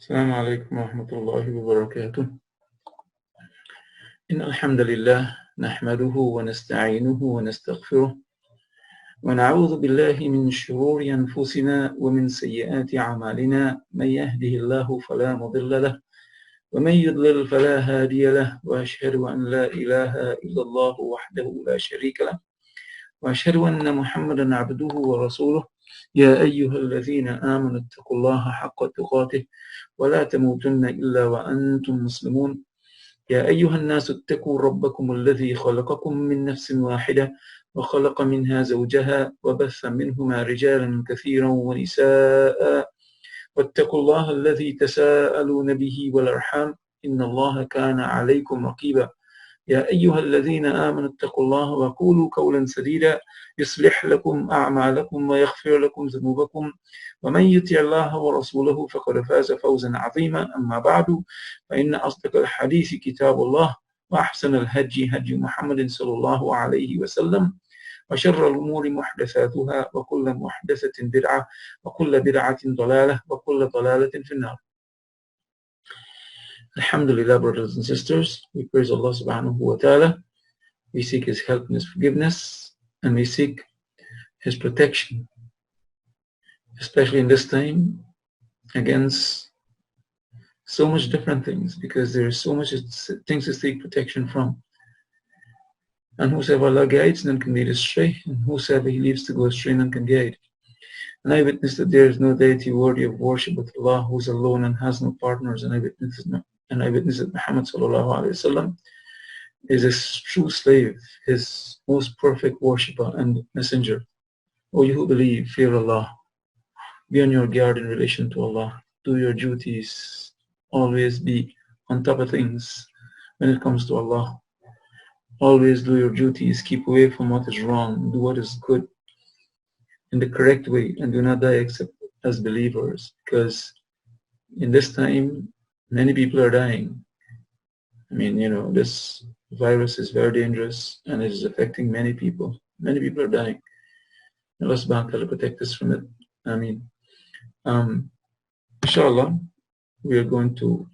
السلام عليكم ورحمة الله وبركاته. إن الحمد لله نحمده ونستعينه ونستغفره ونعوذ بالله من شرور أنفسنا ومن سيئات أعمالنا. من يهده الله فلا مضل له ومن يضلل فلا هادي له، وأشهد أن لا إله إلا الله وحده لا شريك له، وأشهد أن محمدا عبده ورسوله. يا أيها الذين آمنوا اتقوا الله حق تقاته ولا تموتن إلا وأنتم مسلمون. يا أيها الناس اتقوا ربكم الذي خلقكم من نفس واحدة وخلق منها زوجها وبث منهما رجالا كثيرا ونساء، واتقوا الله الذي تساءلون به والأرحام إن الله كان عليكم رقيبا. يا أيها الذين آمنوا اتقوا الله وقولوا قولا سديدا يصلح لكم أعمالكم ويغفر لكم ذنوبكم، ومن يطع الله ورسوله فقد فاز فوزا عظيما. أما بعد، فإن أصدق الحديث كتاب الله، وأحسن الهدي هدي محمد صلى الله عليه وسلم، وشر الأمور محدثاتها، وكل محدثة بدعة، وكل بدعة ضلالة، وكل ضلالة في النار. Alhamdulillah, brothers and sisters, we praise Allah subhanahu wa ta'ala. We seek His help and His forgiveness, and we seek His protection, especially in this time, against so much different things, because there is so much things to seek protection from. And whosoever Allah guides, none can lead astray, and whosoever He leaves to go astray, none can guide. And I witness that there is no deity worthy of worship but Allah, who is alone and has no partners, and I witness that Muhammad sallallahu alaihi wasallam is His true slave, His most perfect worshipper and messenger. O you who believe, fear Allah, be on your guard in relation to Allah, do your duties, always be on top of things when it comes to Allah. Always do your duties, keep away from what is wrong, do what is good in the correct way, and do not die except as believers, because in this time many people are dying. I mean, this virus is very dangerous and it is affecting many people. Many people are dying. Allah subhanahu wa ta'ala protect us from it. I mean, inshallah, we are going to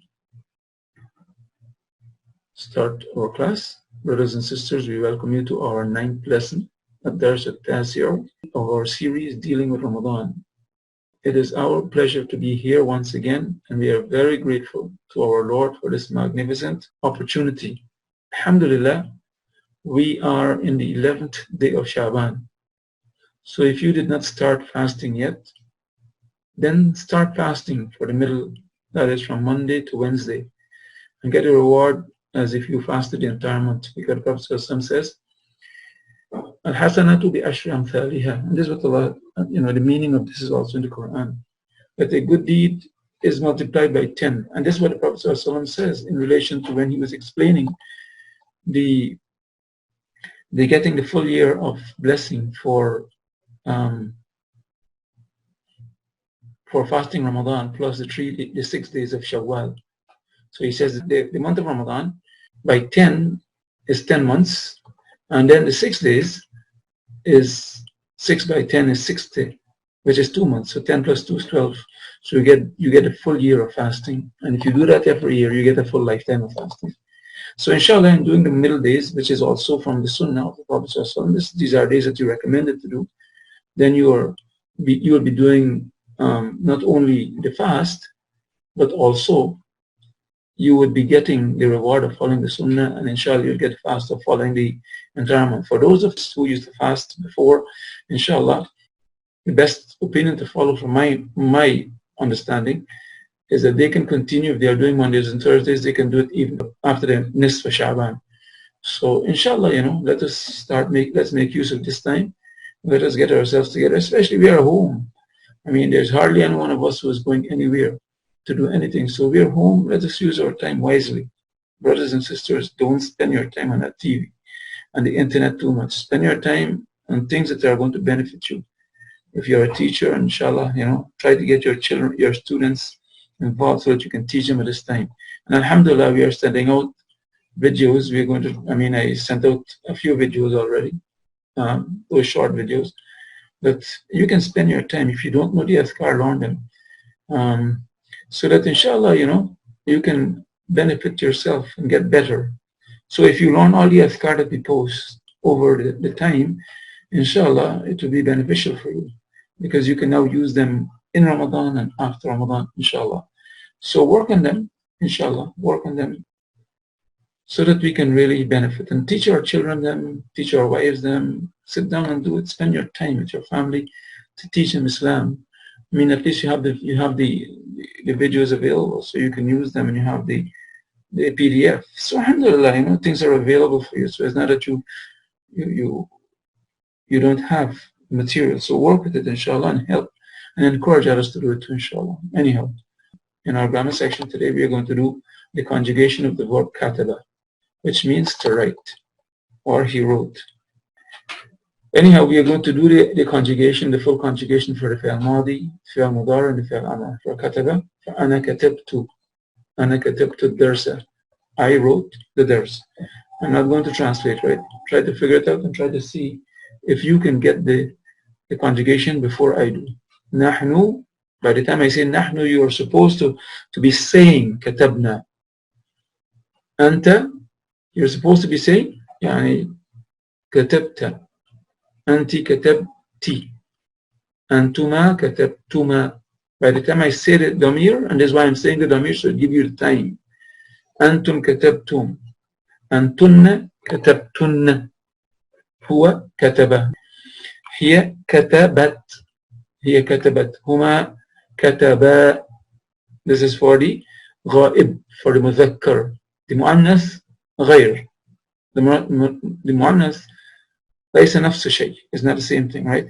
start our class. Brothers and sisters, we welcome you to our 9th lesson, Ad-Dars At-Tasir, of our series dealing with Ramadan. It is our pleasure to be here once again, and we are very grateful to our Lord for this magnificent opportunity. Alhamdulillah, we are in the 11th day of Shaban. So if you did not start fasting yet, then start fasting for the middle, that is from Monday to Wednesday, and get a reward as if you fasted the entire month. Because the Prophet says, Al-Hasanatu bi ashri amthaliha. And this is what Allah, the meaning of this is also in the Quran, that a good deed is multiplied by 10. And this is what the Prophet says in relation to when he was explaining the getting the full year of blessing for fasting Ramadan plus the 6 days of Shawwal. So he says that the month of Ramadan by 10 is 10 months, and then the 6 days is 6 by 10 is 60, which is 2 months. So 10 plus 2 is 12. So you get a full year of fasting, and if you do that every year, you get a full lifetime of fasting. So inshallah, in doing the middle days, which is also from the Sunnah of the Prophet ﷺ, these are days that you recommended to do, then you will be doing not only the fast, but also you would be getting the reward of following the Sunnah, and inshallah you'll get fast of following the entire month. For those of us who used to fast before, inshallah, the best opinion to follow from my understanding is that they can continue. If they are doing Mondays and Thursdays, they can do it even after the Nisf of Sha'ban. So inshallah, let's make use of this time. Let us get ourselves together, especially we are home. I mean, there's hardly any one of us who is going anywhere to do anything. So we're home. Let us use our time wisely. Brothers and sisters, don't spend your time on that TV and the internet too much. Spend your time on things that are going to benefit you. If you're a teacher, inshallah, try to get your children, your students involved so that you can teach them at this time. And alhamdulillah, we are sending out videos. We're going to, I sent out a few videos already, those short videos, that you can spend your time. If you don't know the Azkar, learn them. so that inshallah, you can benefit yourself and get better. So if you learn all the adhkar that we post over the time, inshallah, it will be beneficial for you, because you can now use them in Ramadan and after Ramadan, inshallah. So work on them, inshallah, work on them, so that we can really benefit, and teach our children them, teach our wives them, sit down and do it, spend your time with your family to teach them Islam. I mean, at least you have the videos available, so you can use them, and you have the PDF. So alhamdulillah, things are available for you. So it's not that you don't have material. So work with it, inshallah, and help and encourage others to do it too, inshallah. Anyhow, in our grammar section today, we are going to do the conjugation of the verb kataba, which means to write, or he wrote. Anyhow, we are going to do the conjugation, the full conjugation for the fi'al madi, fi'al mudari, and the fi'al amr. For kataba, ana katabtu, ana katabtu darsa. I wrote the dars. I'm not going to translate, right? Try to figure it out and try to see if you can get the conjugation before I do. Nahnu, by the time I say nahnu, you are supposed to be saying katabna. Anta, you're supposed to be saying يعني كتبت. Anti katabti. Antuma katabtuma. By the time I say the damir, and that's why I'm saying the damir, so give you the time. Antum katabtum. Antunna katabtunna. Huwa kataba. Hiya katabat. Hiya katabat. Huma kataba. This is for the ghaib, for the mudhakkar. The mu'annath غير. The mu'annath ليس نفس الشيء. It's not the same thing, right?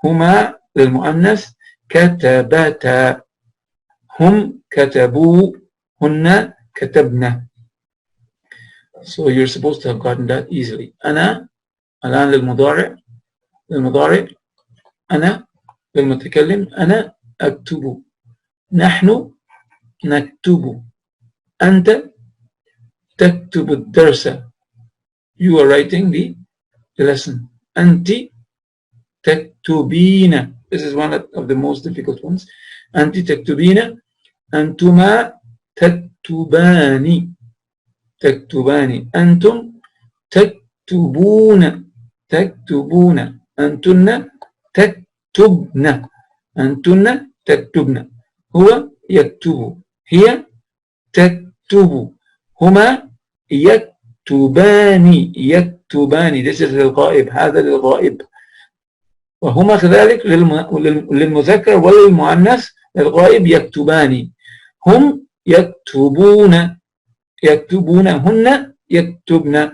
هما للمؤنث كتبتا. هم كتبوا. هن كتبنا. So you're supposed to have gotten that easily. أنا الآن للمضارع. أنا للمتكلم. أنا أكتب. نحن نكتب. أنت تكتب الدرس. You are writing the lesson. أنت تكتبين. This is one of the most difficult ones. أنت تكتبين. أنتما تكتبان. تكتبان. أنتم تكتبون. تكتبون. أنتن تكتبن. أنتن تكتبن. هو يكتب. هي تكتب. هما يكتبان. يكتبان. This is للغائب. هذا للغائب. وهما كذلك للمذكر وللمؤنث. للغائب يكتبان. هم يكتبون. يكتبون. هن يكتبن.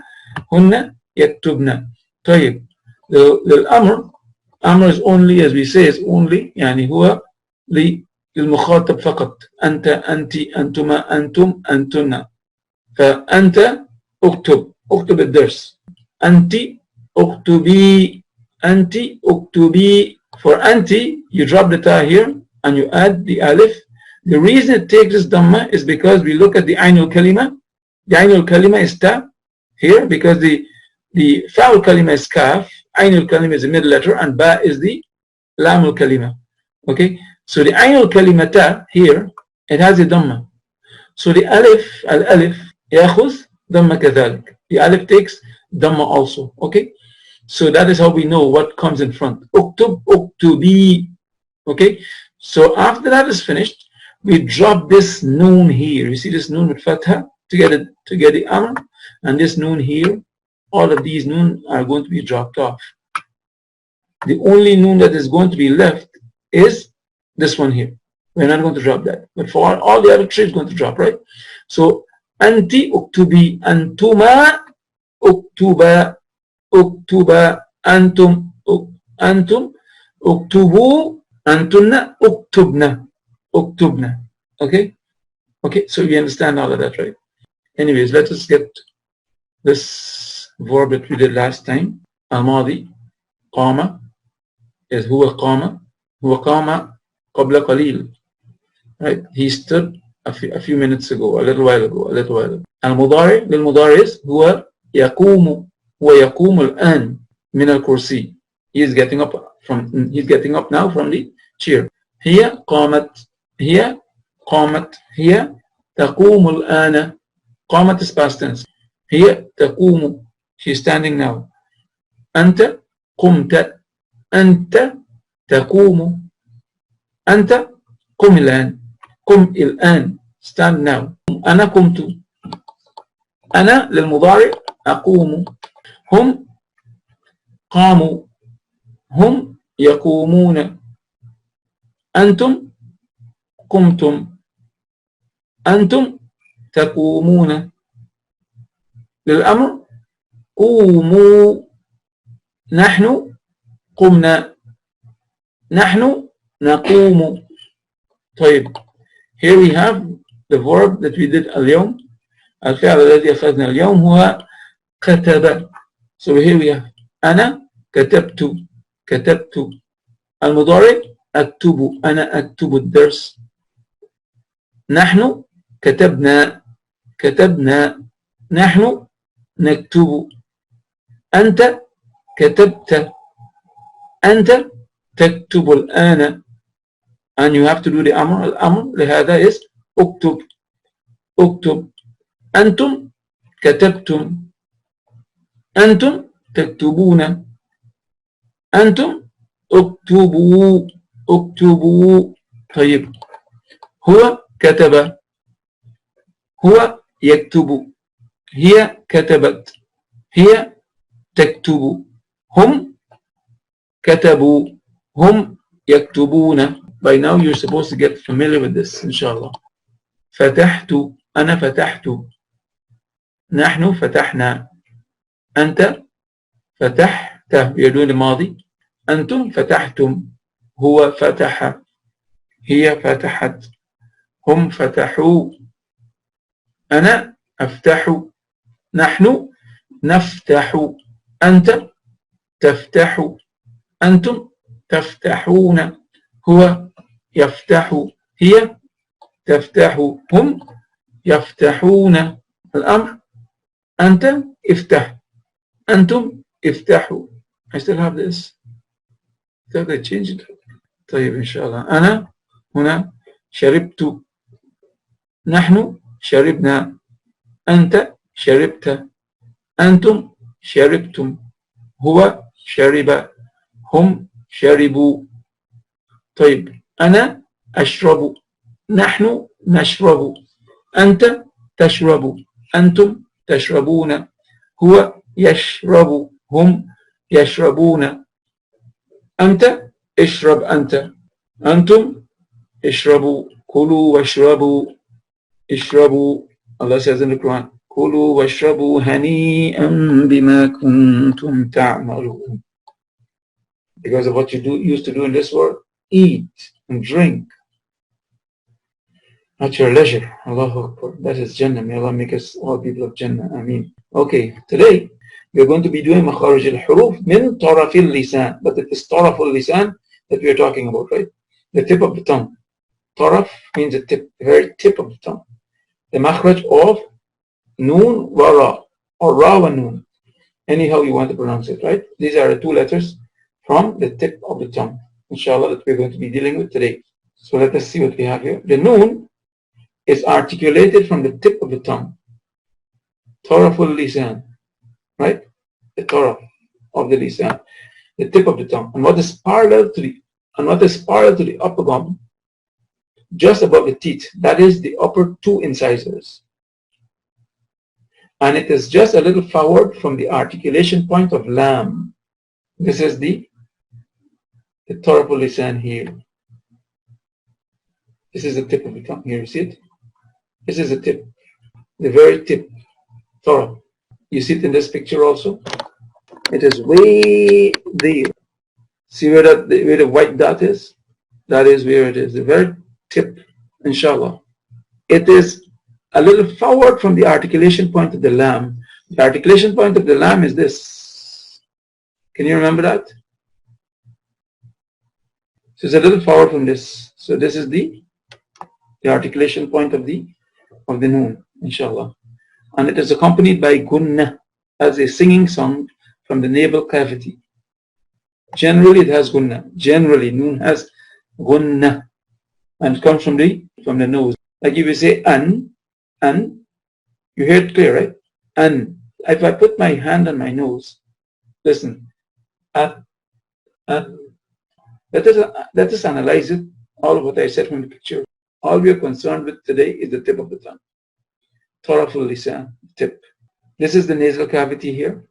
هن يكتبن. طيب للأمر. أمر is only, as we say, is only يعني هو للمخاطب فقط. أنت أنت أنتما أنتم أنتن. فأنت اكتب. اكتب الدرس. أنت اكتبي. أنت اكتبي. For anti, you drop the ta here and you add the alif. The reason it takes this dhamma is because we look at the ainul kalima. The ainul kalima is ta here because the fa'ul kalima is kaf. Ainul kalima is the middle letter and ba is the lamul kalima. Okay, so the ainul kalima ta here, it has a dhamma. So the alif, al-alif, يأخذ dhamma كذلك. The alif takes dhamma also. Okay, so that is how we know what comes in front. Uktub, uktubi. Okay, so after that is finished, we drop this noon here. You see this noon with fatha to get the amr, and this noon here. All of these noon are going to be dropped off. The only noon that is going to be left is this one here. We're not going to drop that. But for all the other three, it's going to drop, right? So, anti uktubi, antuma uktuba, uktuba, antum, antum, uktubu, antunna, uktubna, uktubna. Okay? Okay, so we understand all of that, right? Anyways, let us get this verb that we did last time. Al-Madi, qama, is huwa qama. Huwa qama qabla qalil. Right? He stood a few minutes ago, a little while ago. Al-Mudari, lil-Mudari is huwa yaqumu. Huwa yaqumu al-an min al-kursi. He is getting up now from the chair. Hiya qamat. Hiya قامت هي تقوم الآن. قامت is past tense. هي تقوم, she is standing now. أنت قمت, أنت تقوم, أنت قم الآن, قم الآن, stand now. أنا قمت, أنا للمضارع أقوم. هم قاموا, هم يقومون. أنتم قمتم, أنتم تقومون. للأمر قوموا, نحن قمنا, نحن نقوم. طيب, here we have the verb that we did اليوم. الفعل الذي أخذنا اليوم هو كتب. So here we have أنا كتبت, كتبت. المضارع أكتب, أنا أكتب الدرس. نحن كتبنا, كتبنا. نحن نكتب. أنت كتبت, أنت تكتب الآن. and you have to do the أمر. الأمر لهذا is اكتب, اكتب. أنتم كتبتم, أنتم تكتبون. أنتم اكتبوا, اكتبوا. طيب, هو كتب, هو يكتب, هي كتبت, هي تكتب. هم كتبوا, هم يكتبون. By now you're supposed to get familiar with this inshallah. فتحت, أنا فتحت. نحن فتحنا. أنت فتحت, you're doing the ماضي. أنتم فتحتم, هو فتح, هي فتحت, هم فتحوا. أنا أفتح, نحن نفتح. أنت تفتح, أنتم تفتحون. هو يفتح, هي تفتح, هم يفتحون. الأمر أنت افتح, أنتم افتحوا. I still have this. So they changed it. طيب إن شاء الله. أنا هنا شربت, نحن شربنا, أنت شربت, أنتم شربتم, هو شرب, هم شربوا. طيب, أنا أشرب, نحن نشرب, أنت تشرب, أنتم تشربون, هو يشرب, هم يشربون. أنت اشرب, أنت, أنتم اشربوا. كلوا واشربوا, اشربوا. Allah says in the Quran, كلوا واشربوا هنيئا بما كنتم تعملون. Because of what you used to do in this world, eat and drink at your leisure. Allahu Akbar. That is Jannah. May Allah make us all people of Jannah. Ameen. Okay, today we're going to be doing Makhraj al-Huruf min taraf al-lisan. But it is taraf al-lisan that we are talking about, right? The tip of the tongue. Taraf means the tip, the very tip of the tongue. The makhraj of noon wa ra, or ra wa noon. Anyhow you want to pronounce it, right? These are the two letters from the tip of the tongue, inshallah, that we're going to be dealing with today. So let us see what we have here. The noon is articulated from the tip of the tongue. Taraful lisan, right? The taraf of the lisan, the tip of the tongue. And what is parallel to the upper gum, just above the teeth, that is the upper two incisors. And it is just a little forward from the articulation point of lam. This is the taraful lisan here. This is the tip of the tongue here, you see it? This is the tip, the very tip, taraf. You see it in this picture also? It is way there. See where the white dot is? That is where it is, the very tip, inshallah. It is a little forward from the articulation point of the lam. The articulation point of the lam is this. Can you remember that? So it's a little forward from this. So this is the articulation point of the noon, inshallah. And it is accompanied by gunnah, as a singing song from the nasal cavity. Generally it has gunnah. Generally noon has gunnah, and it comes from the nose. Like if you say an, you hear it clear, right? An. If I put my hand on my nose, listen, at, let us analyze it, all of what I said from the picture. All we are concerned with today is the tip of the tongue. Taraful lisan, tip. This is the nasal cavity here.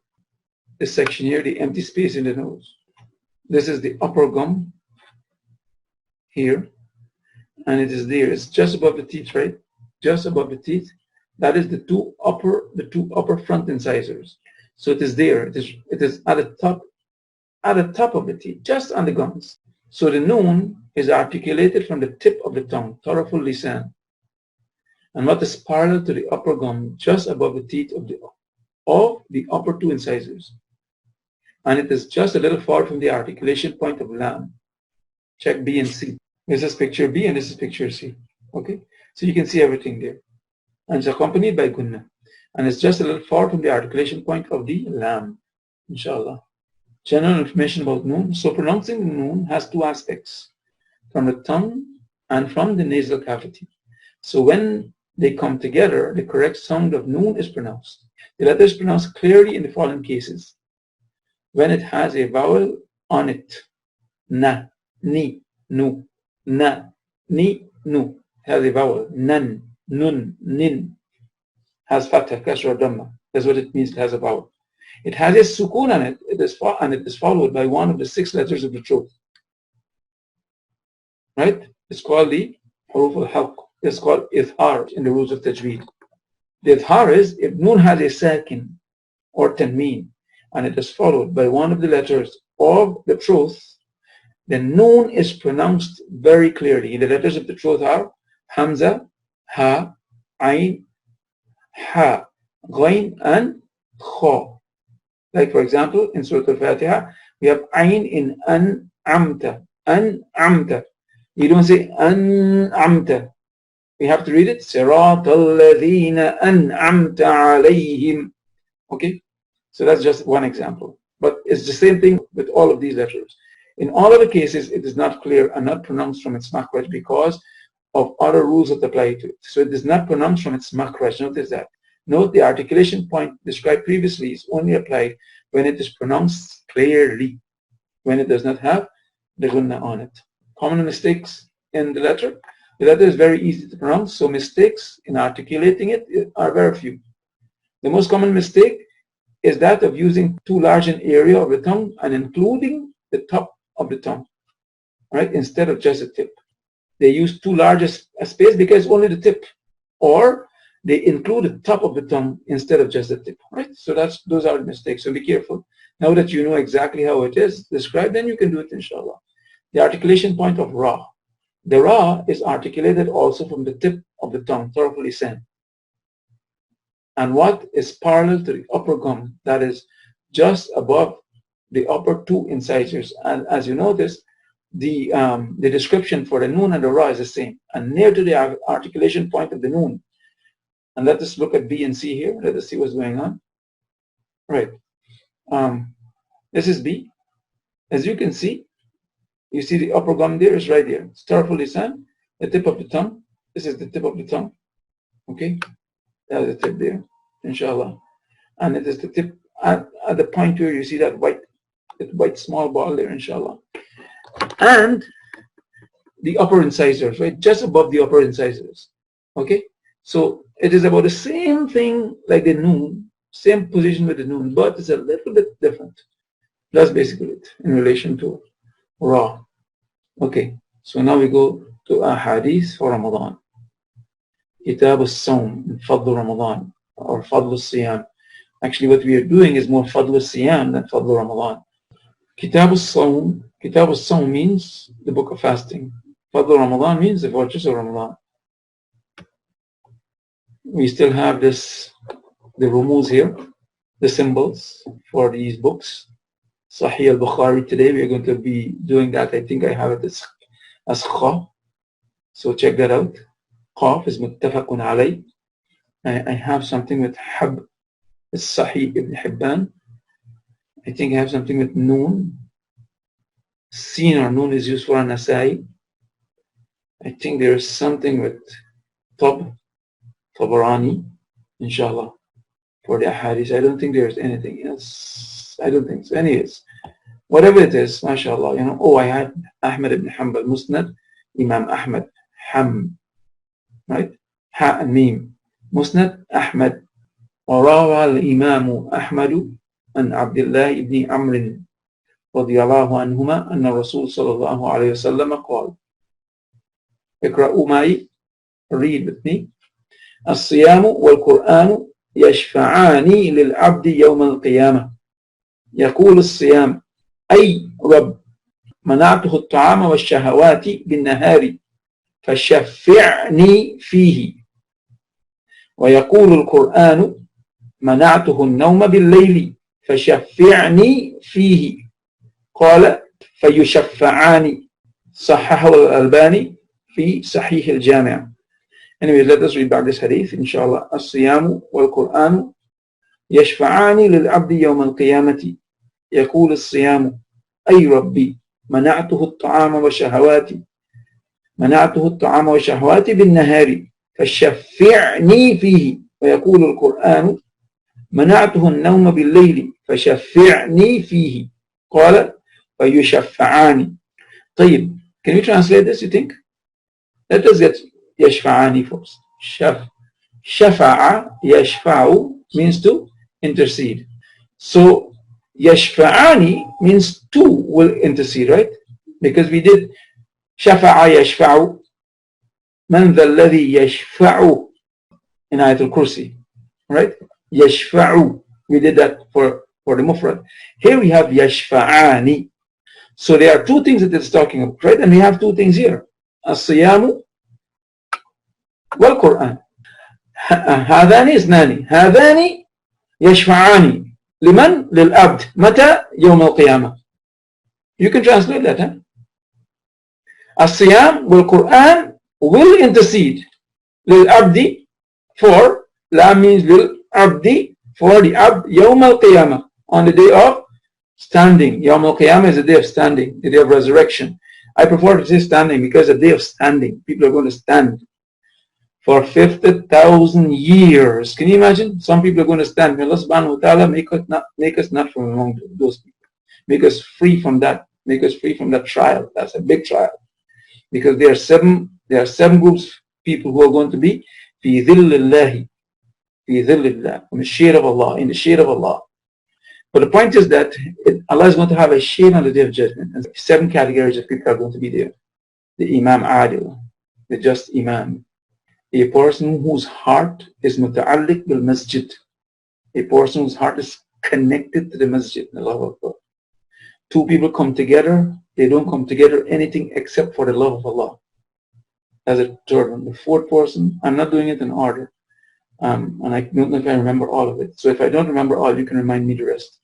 This section here, the empty space in the nose. This is the upper gum here. And it is there. It's just above the teeth, right? Just above the teeth. That is the two upper front incisors. So it is there. It is at the top of the teeth, just on the gums. So the noon is articulated from the tip of the tongue, taraful lisan, and what is parallel to the upper gum, just above the teeth of the upper two incisors. And it is just a little far from the articulation point of lam. Check B and C. This is picture B and this is picture C. Okay, so you can see everything there. And it's accompanied by gunna. And it's just a little far from the articulation point of the lam, inshallah. General information about noon. So pronouncing the noon has two aspects, from the tongue and from the nasal cavity. So when they come together, the correct sound of noon is pronounced. The letter is pronounced clearly in the following cases. When it has a vowel on it, na, ni, nu, na, ni, nu, has a vowel, nan, nun, nin, has fatha, kasra, dhamma. That's what it means, it has a vowel. It has a sukoon on it, and it is followed by one of the 6 letters of the throat. Right? It's called the huruf al-halq. It's called ithar in the rules of tajweed. The ithar is if noon has a sakin or tanmeen, and it is followed by one of the letters of the throat, then noon is pronounced very clearly. The letters of the throat are hamza, ha, ain, ha, ghain, and kha. Like for example, in Surah Al-Fatiha, we have ain in an-amta, an-amta. We don't say an-amta. We have to read it, Sirat al-ladhina an'amta alayhim. Okay, so that's just one example. But it's the same thing with all of these letters. In all other cases, it is not clear and not pronounced from its makhraj because of other rules that apply to it. So it is not pronounced from its makhraj. Notice that. Note the articulation point described previously is only applied when it is pronounced clearly, when it does not have the gunna on it. Common mistakes in the letter. The letter is very easy to pronounce, so mistakes in articulating it are very few. The most common mistake is that of using too large an area of the tongue and including the top of the tongue, right, instead of just the tip. They use too large a space because it's only the tip, or they include the top of the tongue instead of just the tip, right? So those are the mistakes, so be careful. Now that you know exactly how it is described, then you can do it, inshallah. The articulation point of ra. The ra is articulated also from the tip of the tongue, taraful lisan. And what is parallel to the upper gum, that is just above the upper two incisors. And as you notice, the description for the noon and the ra is the same. And near to the articulation point of the noon. And let us look at B and C here. Let us see what's going on. Right. This is B. As you can see, you see the upper gum there is right there. It's taraful lisan, the tip of the tongue. This is the tip of the tongue. Okay? That's the tip there, inshallah. And it is the tip at the point where you see that white small ball there, inshallah. And the upper incisors, right? Just above the upper incisors. Okay? So it is about the same thing like the noon, same position with the noon, but it's a little bit different. That's basically it in relation to ra. Okay, so now we go to a hadith for Ramadan. Kitab al-Sawm, Fadl Ramadan, or Fadl al-Siyam. Actually, what we are doing is more Fadl al-Siyam than Fadl Ramadan. Kitab al-Sawm means the book of fasting. Fadl Ramadan means the virtues of Ramadan. We still have the rumuz here, the symbols for these books. Sahih al-Bukhari, today we are going to be doing that. I think I have it as kha. So check that out. Qaf is muttafaqun alay. I have something with hab. It's Sahih ibn Hibban. I think I have something with noon. Sin or noon is used for an-Nasai. I think there is something with Tabarani, inshallah, for the Hadith. I don't think there's anything else. I don't think so. Anyways, whatever it is, mashallah, you know, oh, I had Ahmad ibn Hanbal, Musnad, Imam Ahmad, Ham, right? Ha and Mim. Musnad, Ahmad. وروى الإمام أحمد عن عبد الله بن عمرو رضي الله عنهما أن الرسول صلى الله عليه وسلم قال اقرأوا معي, read with me. الصيام والقرآن يشفعان للعبد يوم القيامة. يقول الصيام أي رب منعته الطعام والشهوات بالنهار فشفعني فيه. ويقول القرآن منعته النوم بالليل فشفعني فيه. قال فيشفعان. صححه الألباني في صحيح الجامع. Anyway, let us read back this hadith, inshallah. الصيام والقرآن يشفعان للعبد يوم القيامة. يقول الصيام أي ربي منعته الطعام والشهوات بالنهار فشفعني فيه. ويقول القرآن منعته النوم بالليل فشفعني فيه. قال فيشفعان. طيب, can we translate this, you think? Let us get يشفعاني first. شفع, يشفع means to intercede. So يشفعاني means two will intercede, right? Because we did شفع يشفع. من ذا الذي يشفع in Ayatul Kursi, right? يشفع. We did that for the Mufrad. Here we have يشفعاني. So there are two things that it's talking about, right? And we have two things here. الصيام والقرآن. هذان اثنان. هذان يشفعان. لمن؟ للعبد. متى؟ يوم القيامة. You can translate that, huh? الصيام والقرآن will intercede. للعبد for, la means للعبد for the abd يوم القيامة, on the day of standing. Yawm al-Qiyamah is the day of standing, the day of resurrection. I prefer to say standing because the day of standing, people are going to stand for 50,000 years. Can you imagine? Some people are going to stand. May Allah subhanahu wa ta'ala make us not from among those people. Make us free from that. Make us free from that trial. That's a big trial. Because there are seven groups of people who are going to be في ظل الله, في ظل الله, in the shade of Allah, in the shade of Allah. But the point is that Allah is going to have a shade on the day of judgment. And 7 categories of people are going to be there. The Imam Adil, the just Imam. A person whose heart is muta'alliq bil masjid. A person whose heart is connected to the masjid. Allahu Akbar. 2 people come together. They don't come together anything except for the love of Allah. As a third one. The 4th person, I'm not doing it in order. And I don't know if I remember all of it. So if I don't remember all, you can remind me the rest.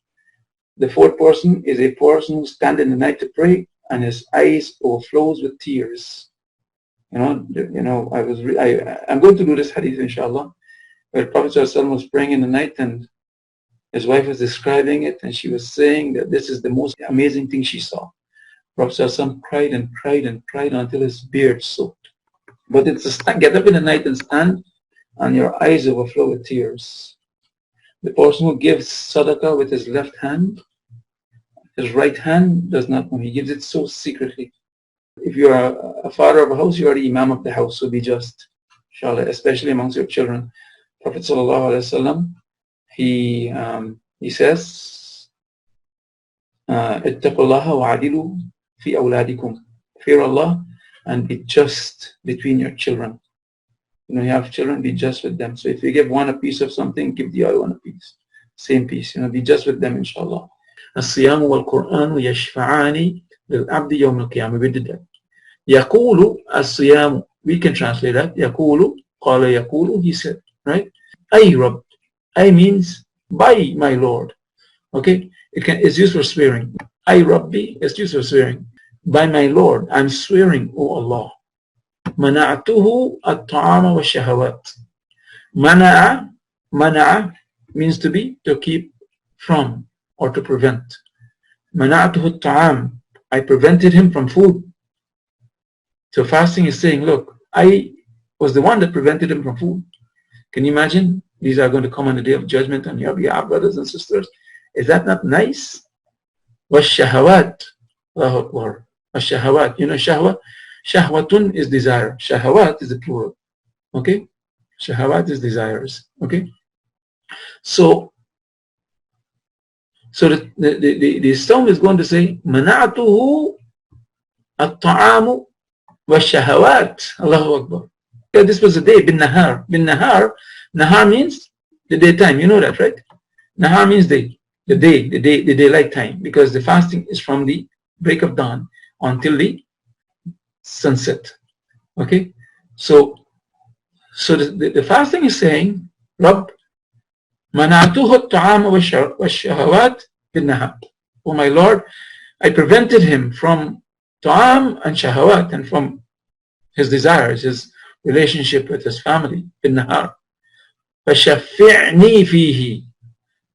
The 4th person is a person who stands in the night to pray and his eyes overflows with tears. I'm going to do this hadith, inshallah, where Prophet ﷺ was praying in the night and his wife was describing it and she was saying that this is the most amazing thing she saw. Prophet ﷺ cried and cried and cried until his beard soaked. But it's get up in the night and stand and your eyes overflow with tears. The person who gives sadaqah with his left hand, his right hand does not know. He gives it so secretly. If you are a father of a house, you are the imam of the house, so be just, inshallah, especially amongst your children. Prophet ﷺ, he says, ittaqullaha wa'adilu fi awladikum. Fear Allah and be just between your children. You have children, be just with them. So if you give one a piece of something, give the other one a piece. Same piece. Be just with them, inshallah. الصيام والقرآن يشفعان للعبد يوم القيامة. We did that. يقول الصيام. We can translate that. يقول قال يقول. He said, right? أي رب. أي means by my Lord. Okay? It's used for swearing. أي ربي is used for swearing. By my Lord, I'm swearing, O Allah. منعته الطعام والشهوات. منع means to keep from or to prevent. منعته الطعام. I prevented him from food. So fasting is saying, look, I was the one that prevented him from food. Can you imagine? These are going to come on the day of judgment on your behalf, brothers and sisters. Is that not nice? وَالشَّهَوَاتِ Allahu Akbar. وَالشَّهَوَاتِ. You know, shahwa? Shahwatun is desire. Shahawat is the plural. Okay? Shahawat is desires. Okay? So the Psalm is going to say, مَنَعْتُهُ الطَّعَامُ وَالشَّهَوَاتِ Allahu Akbar. Yeah, this was the day, bin nahar. Bin nahar, nahar means the daytime. You know that, right? Nahar means day, the daylight time, because the fasting is from the break of dawn until the sunset. Okay, so the fasting is saying, Rabb, mana'atuhu at-ta'am wa-shahawat bin-nahar. Oh my Lord, I prevented him from ta'am and shahawat, and from his desires, his relationship with his family, bin-nahar. فَشَفِّعْنِي فِيهِ.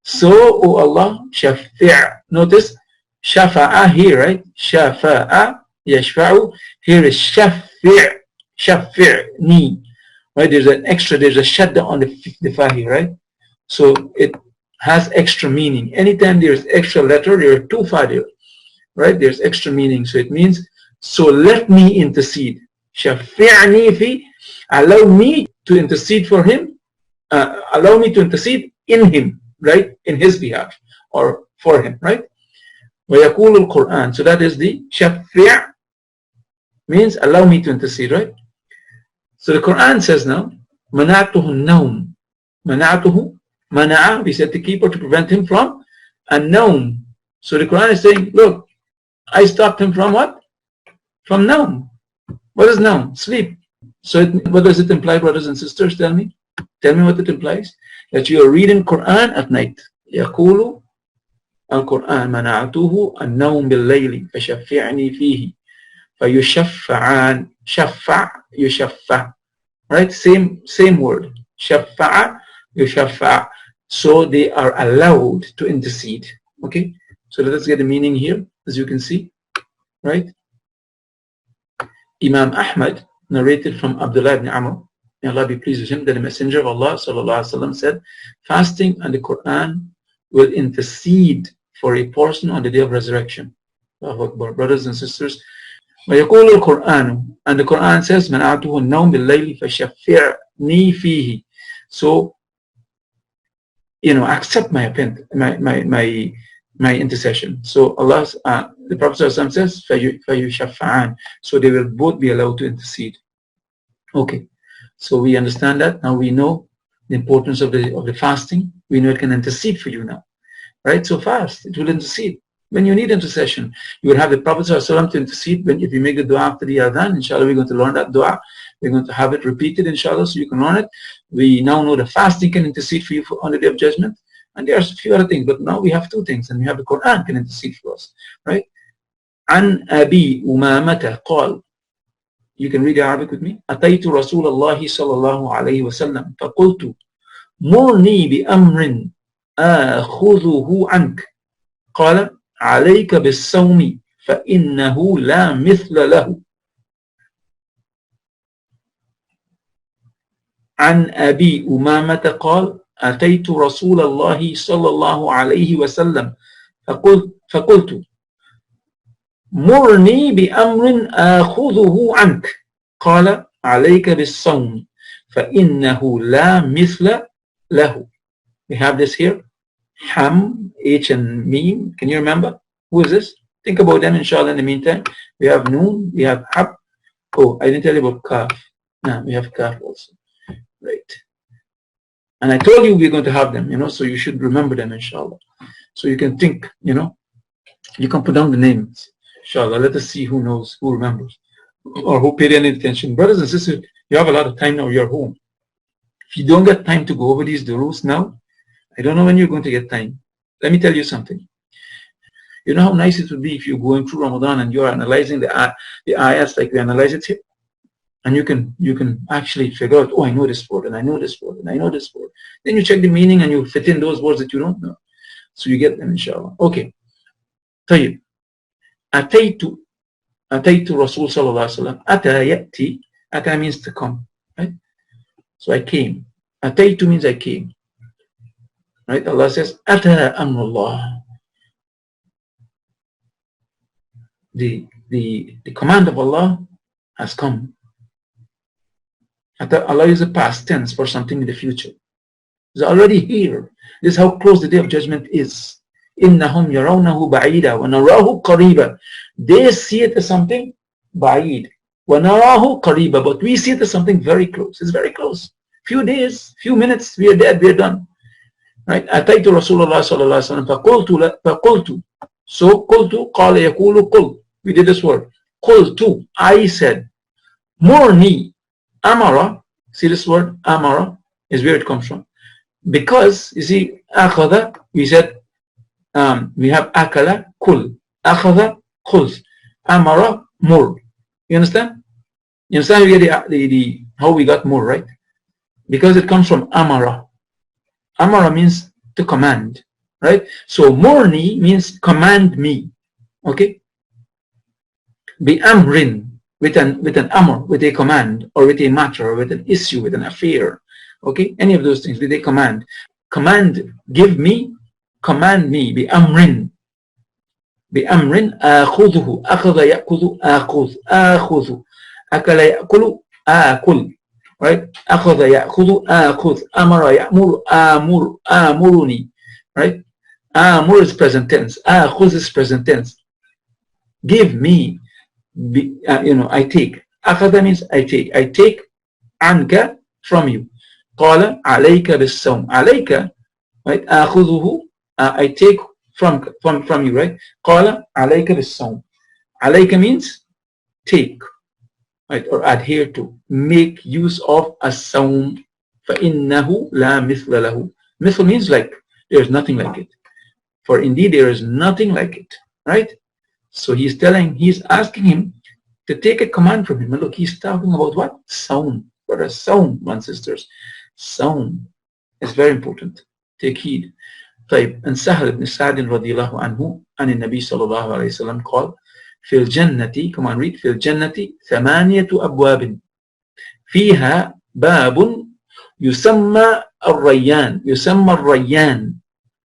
So, oh Allah, shafi'. Notice, shafa'a here, right? Shafa'a, yashfa'u. Here is shafi', shafi'ni. Right? There's an extra, there's a shadda on the fa here, right? So it has extra meaning. Anytime there's extra letter, there are two fa there, right? There's extra meaning. So it means, so let me intercede. Shafi'ni fi, allow me to intercede for him, allow me to intercede in him, right? In his behalf, or for him, right? وَيَقُولُ الْقُرْآنِ. So that is the shafi' means allow me to intercede, right? So the Quran says now, مَنَعْتُهُ النَّوْمِ. مَنَعْتُهُ, mana'a, we said to keep or to prevent him from a naum. So the Quran is saying, look, I stopped him from what? From naum. What is naum? Sleep. So what does it imply, brothers and sisters? Tell me. Tell me what it implies. That you are reading Quran at night. يقول القرآن منعته النوم بالليل فشفعني فيه فيشفعان. شفع, يشفع. Right? Same word. شفع, يشفع. So they are allowed to intercede. Okay? So let us get the meaning here, as you can see. Right? Imam Ahmad narrated from Abdullah ibn Amr, may Allah be pleased with him, that the Messenger of Allah sallallahu alaihi wasallam said, fasting and the Quran will intercede for a person on the day of resurrection. Allahu Akbar. Brothers and sisters, وَيَقُولُ الْقُرْآنُ, and the Quran says, مَنَعْتُهُ النَّوْمِ بِاللَّيْلِ فَشَفِّعْنِي فِيهِ. So, you know, accept my intercession. So Allah, the Prophet ﷺ says, فَيُشَفَّعَانِ. So they will both be allowed to intercede. Okay, so we understand that. Now we know the importance of the fasting. We know it can intercede for you now, right? So fast, it will intercede. When you need intercession, you will have the Prophet ﷺ to intercede. If you make the dua after the adhan, inshallah, we're going to learn that dua. We're going to have it repeated, inshallah, so you can learn it. We now know the fasting can intercede for you on the day of judgment. And there's a few other things, but now we have two things, and we have the Quran can intercede for us, right? An Abi Umamata qal. You can read Arabic with me. أتيت رسول الله صلى الله عليه وسلم فقلت مرني بأمر آخذه عنك قال عليك بالصوم فإنه لا مثل له. عن أبي أمامة قال أتيت رسول الله صلى الله عليه وسلم فقلت مرني بأمر آخذه عنك قال عليك بالصوم فإنه لا مثل له. We have this here. Ham, H and Meme. Can you remember? Who is this? Think about them, inshallah, in the meantime. We have Noon, we have Hab. Oh, I didn't tell you about Kaf. No, we have Kaf also. Right. And I told you we're going to have them, you know, so you should remember them, inshallah. So you can think, you know, you can put down the names, inshallah. Let us see who knows, who remembers, or who paid any attention. Brothers and sisters, you have a lot of time now, you're home. If you don't get time to go over these duruus now, I don't know when you're going to get time. Let me tell you something. You know how nice it would be if you're going through Ramadan and you're analyzing the ayats like we analyze it here? And you can actually figure out, oh, I know this word, and I know this word, and I know this word. Then you check the meaning and you fit in those words that you don't know. So you get them, inshallah. Okay. طيب. أتيت رسول صلى الله عليه وسلم. أتى يأتي. أتى means to come. right? So I came. Ataytu means I came. Right? Allah says, Ata amrullah. The command of Allah has come. Allah uses a past tense for something in the future. It's already here. This is how close the day of judgment is. إِنَّهُمْ يَرَوْنَهُ بَعِيدًا وَنَرَاهُ قَرِيبًا. They see it as something ba'id. وَنَرَاهُ قَرِيبًا. But we see it as something very close. It's very close. Few days, few minutes, we are dead, we are done. Right? أتيت رسول الله صلى الله عليه وسلم فقلت. So قلت قال يقول قل. We did this word. قلت. I said. Morni. Amara. See this word? Amara is where it comes from. Because you see, akhadha, we said we have akala, kul. Akhadha, khuz. Amara, mur. You understand? You understand how we got mur, right? Because it comes from amara. Amara means to command, right? So morni means command me. Okay? Bi amrin, with an amr, with a command, or with a matter, or with an issue, with an affair. Okay? Any of those things with a command. Command, give me, command me. Bi amrin. Bi amrin akhudhu. Akhadha ya'khudhu akhudh. Akhudhu. Akala ya'kulu akul. Right? Akhadha ya'khudhu akhudh. Amara ya'muru amur. Amuruni. Right? Amur is present tense. Akhudh is present tense. Give me. I take. Akhadha means I take. I take anka from you. Qala alayka bis-sawm. Alayka, right? Akhudhuhu, I take from you, right? Qala alayka bis-sawm. Alayka means take, right? Or adhere to. Make use of as-sawm. فَإِنَّهُ لَا مِثْلَ لَهُ. Mithl means like. There is nothing like it. For indeed there is nothing like it, right? So he's asking him to take a command from him. And look, he's talking about what? Sound. What a sound, my sisters. Sound is very important. Take heed. طيب. And Sahal ibn Sa'd radiyallahu anhu and the Nabi sallallahu alayhi wa sallam called في الجنة, come on read, في الجنة ثمانية أبواب فيها باب يسمى الريان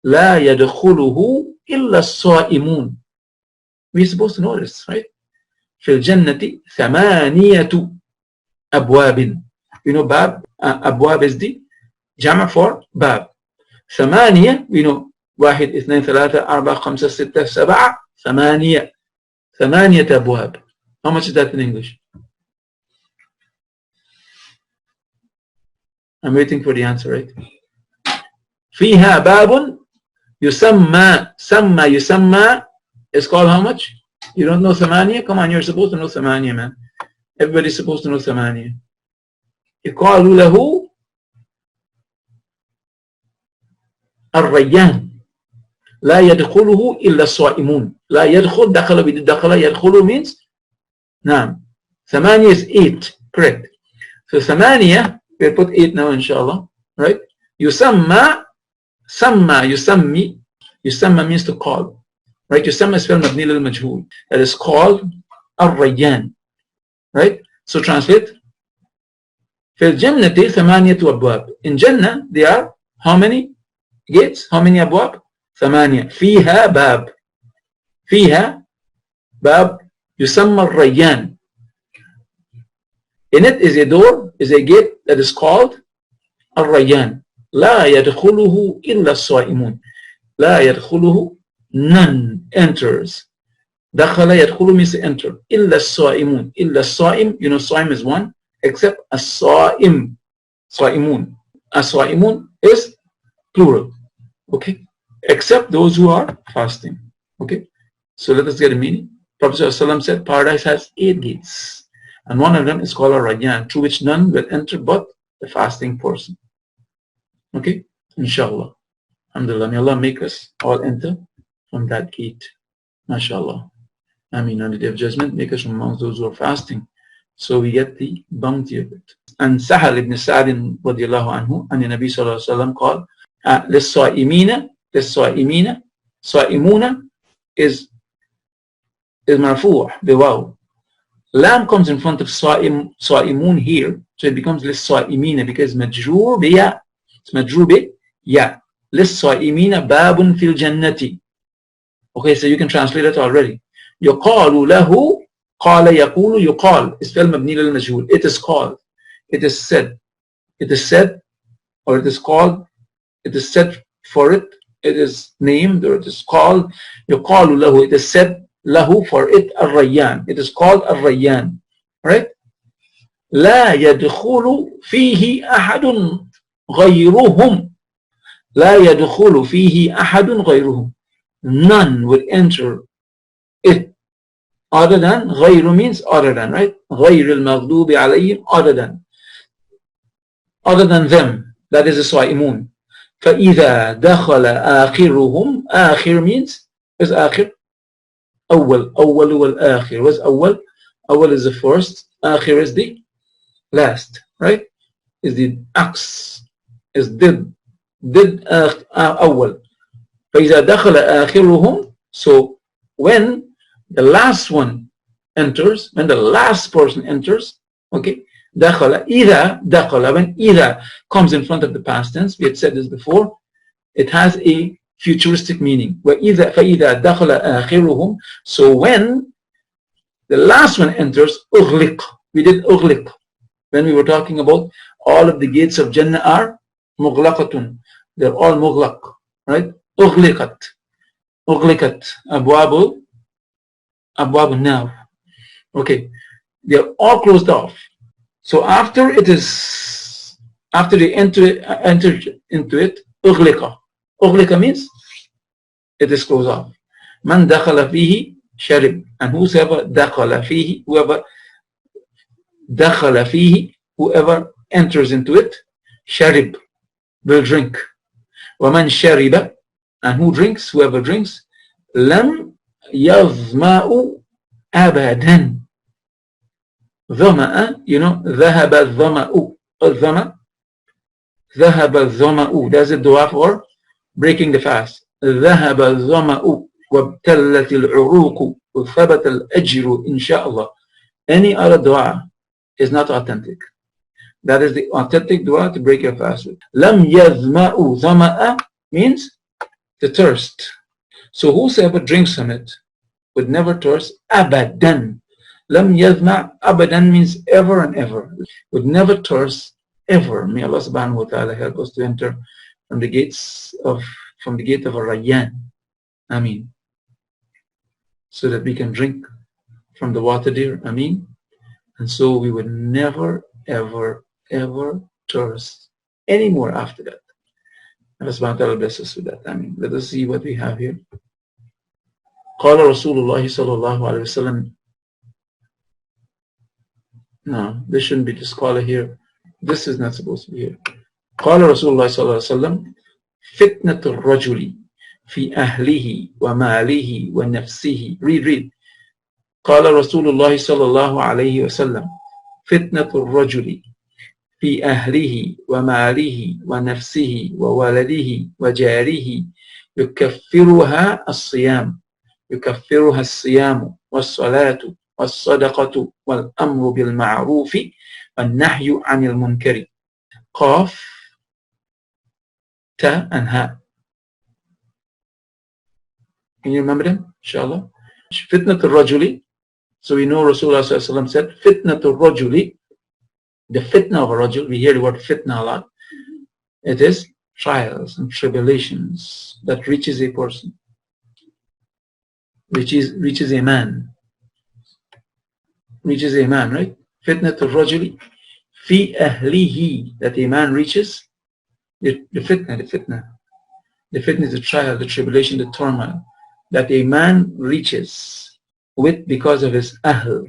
لا يدخله إلا الصائمون. We're supposed to know this, right? في الجنة ثمانية أبواب. You know, bab, أبواب is the جمع for bab. ثمانية, we know, واحد اثنين ثلاثة أربعة خمسة ستة سبعة ثمانية أبواب. How much is that in English? I'm waiting for the answer, right? فيها باب يسمى is called how much? You don't know ثمانية? Come on, you're supposed to know ثمانية, man. Everybody's supposed to know ثمانية. يقال له الريان لا يدخله إلا الصائمون. لا يدخل, دخل بدخل, يدخل means نعم. ثمانية is 8, correct. So ثمانية, we'll put 8 now inshallah, right? يسمى means to call. Right, يسمى is spelled مبني للمجهول. That is called الريان. Right? So translate. في الجنة ثمانية أبواب. In Jannah there are how many gates? How many أبواب? ثمانية. فيها باب يسمى الريان. In it is a door, is a gate that is called الريان. لا يدخله إلا الصائمون. لا يدخله, none enters. دخل يدخل means to enter. إلا الصائمون. إلا الصائم, you know, صائم is one, except الصائم. صائمون. الصائمون is plural. Okay? Except those who are fasting. Okay? So let us get a meaning. Prophet ﷺ said paradise has 8 gates. And one of them is called a Rayyan, through which none will enter but the fasting person. Okay? Inshallah. Alhamdulillah. May Allah make us all enter from that gate. MashaAllah. Ameen. On the day of judgment, make us from amongst those who are fasting, so we get the bounty of it. And Sahal ibn Sa'd radiyallahu anhu and the Nabi sallallahu alayhi wa sallam called للصائمين. صائمون is marfu' biwaw. Lam comes in front of sa'imun here, so it becomes lis-sa'imina because majroor biya. It's majroor biya. Lis-sa'imina babun fil jannati. Okay, so you can translate it already. يقال له قال يقول يقال. It's spelled مبني للمجهول. It is called. It is said. It is said, or it is called. It is said for it. It is named, or it is called. يقال له. It is said له for it الريان. It is called الريان. Right? لا يدخل فيه أحد غيرهم. لا يدخل فيه أحد غيرهم. None will enter it other than. غير means other than, right? غير المغضوب عليهم, other than them. That is the صائمون. فإذا دخل آخرهم. آخر means is آخر. أول والآخر. What's أول? أول is the first. آخر is the last, right? Is the عكس. Is did أول. فإذا دخل آخرهم. So when the last one enters, when the last person enters, okay, دخل, إذا دخل, when إذا comes in front of the past tense, we had said this before, it has a futuristic meaning. وإذا فإذا دخل آخرهم. So when the last one enters, أغلق. We did أغلق when we were talking about all of the gates of Jannah are مغلقة. They're all مغلق, right? أغلقت. أغلقت أبواب النار. Okay, they're all closed off. So after they enter into it, أغلق. أغلق means it is closed off. من دخل فيه شرب. And whoever دخل فيه, whoever دخل فيه, whoever enters into it, شرب, will drink. ومن شرب, and who drinks, whoever drinks, لم يظمأ أبدا. ظمأ, you know, ذهب الظمأ. الظمأ, ذهب الظمأ. That's a dua for breaking the fast. ذهب الظمأ وابتلت العروق وثبت الأجر إن شاء الله. Any other dua is not authentic. That is the authentic dua to break your fast with. لم يظمأ. ظمأ means the thirst. So whosoever drinks from it would never thirst. أبدا. لم يظمأ. أبدا means ever and ever. Would never thirst ever. May Allah subhanahu wa ta'ala help us to enter from the gate of Ar-Rayyan. Ameen. So that we can drink from the water there. Ameen. And so we would never, ever, ever thirst anymore after that. Allah subhanahu wa ta'ala bless us with that. Ameen. Let us see what we have here. قال رسول الله صلى الله عليه وسلم. No, this shouldn't be the scholar here. This is not supposed to be here. قال رسول الله صلى الله عليه وسلم فتنة الرجل في أهله وماله ونفسه. Read. قال رسول الله صلى الله عليه وسلم فتنة الرجل في أهله وماله ونفسه وولده وجاره يكفرها الصيام والصلاة والصدقة والأمر بالمعروف والنهي عن المنكر. قاف تا and ha. Can you remember them? Inshallah. Fitnat al-rajuli. So we know Rasulullah said fitnat al-rajuli. The fitna of a rajul. We hear the word fitna a lot. It is trials and tribulations that reaches a person. Reaches a man. Reaches a man, right? Fitnat al-rajuli fi ahlihi, that a man reaches the fitna. The fitna is the trial, the tribulation, the turmoil that a man reaches with because of his ahl.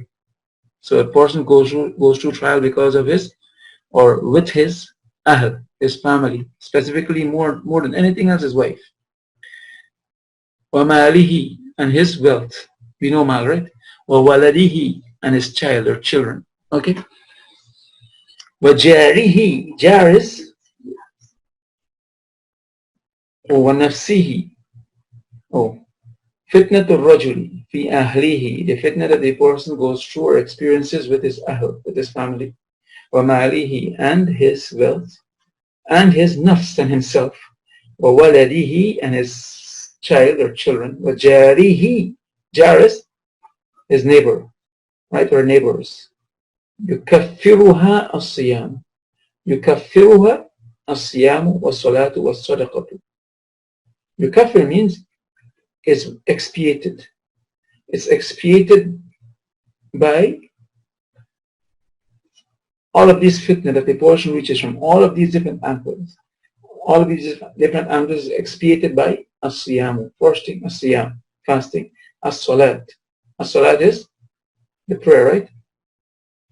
So a person goes through trial because of his, or with his ahl, his family, specifically more than anything else, his wife. Wa malihi, and his wealth. We know mal, right? Wa waladihi, and his child or children. Okay. Wa jarihi, jaris. Wa nafsihi. Oh. Fitnat al-rajuli fi ahlihi, the fitna that the person goes through or experiences with his ahl, with his family, wa malihi, and his wealth, and his nafs and himself, wa waladihi, and his child or children, wa jarihi, jaris, his neighbor, right, or neighbors. يكفرها الصيام يكفرها الصيام والصلاة والصدقة. Yukafir means it's expiated. It's expiated by all of these fitna that the portion reaches from all of these different angles. All of these different angles is expiated by as-siyam, fasting, as-siyam, fasting, as-salat. As-salat is the prayer, right?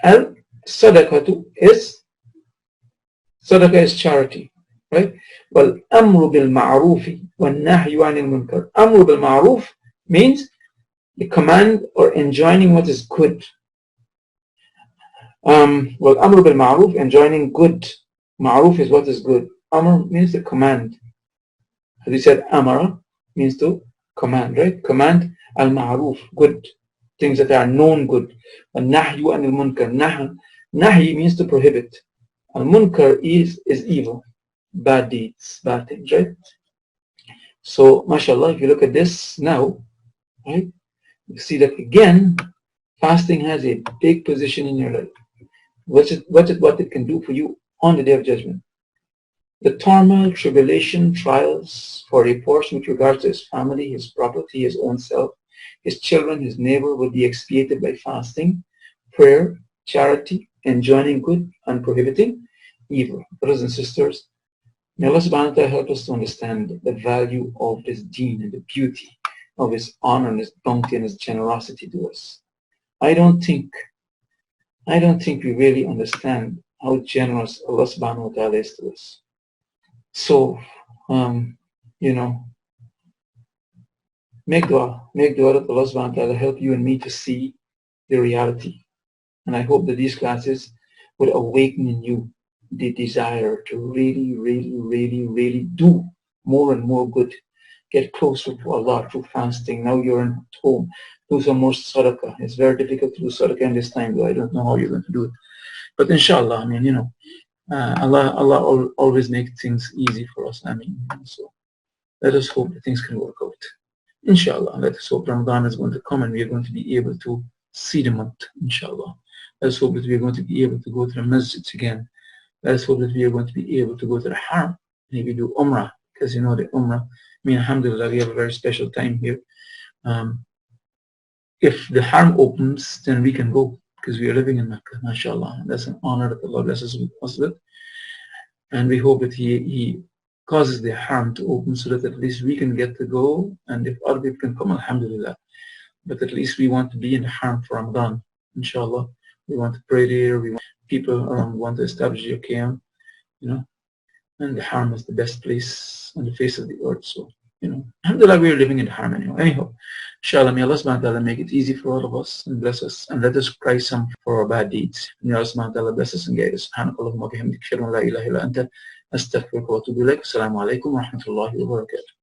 And sadaqatu is, sadaqah is charity, right? Well, amru bil ma'rufi wa nahyu anil munkar. Amru bil ma'ruf means the command or enjoining what is good. Well, amru bil ma'ruf, enjoining good. Ma'ruf is what is good. Amr means the command. As we said, amara means to command, right? Command al-ma'ruf, good. Things that are known good. Nahyu anil munkar. Nahi means to prohibit. Al-munkar is evil. Bad deeds, bad things, right? So, mashallah, if you look at this now, right, you see that again, fasting has a big position in your life. What it can do for you on the Day of Judgment. The turmoil, tribulation, trials for a person with regards to his family, his property, his own self, his children, his neighbor will be expiated by fasting, prayer, charity, enjoining good and prohibiting evil. Brothers and sisters, may Allah subhanahu wa ta'ala help us to understand the value of this deen and the beauty of his honor and his bounty and his generosity to us. I don't think we really understand how generous Allah subhanahu wa ta'ala is to us. So, make dua that Allah subhanahu wa ta'ala help you and me to see the reality. And I hope that these classes will awaken in you the desire to really, really, really, really do more and more good. Get closer to Allah through fasting. Now you're at home. Do some more sadaqah. It's very difficult to do sadaqah in this time, though. I don't know how you're going to do it. But inshallah, Allah always makes things easy for us. So let us hope that things can work out. Inshallah, let us hope Ramadan is going to come and we are going to be able to see the month. Inshallah. Let us hope that we are going to be able to go to the masjids again. Let us hope that we are going to be able to go to the haram, maybe do umrah, because the umrah, alhamdulillah, we have a very special time here. If the haram opens, then we can go, because we are living in Mecca, mashallah. That's an honor that Allah blesses us with. And we hope that He causes the haram to open so that at least we can get to go, and if other people can come, alhamdulillah. But at least we want to be in the haram for Ramadan, inshallah. We want to pray there, we want people around want to establish your qiyam, and the haram is the best place on the face of the earth. So, alhamdulillah, we are living in the haram anyway. Anyhow, inshallah, may Allah subhanahu wa ta'ala make it easy for all of us and bless us and let us cry some for our bad deeds. May Allah subhanahu wa ta'ala bless us and guide us. Subhanakallahumma bihamdika, ashhadu an la ilaha illa anta, astaghfiruka wa atubu ilaik. Assalamu alaikum wa rahmatullahi wa barakatuh.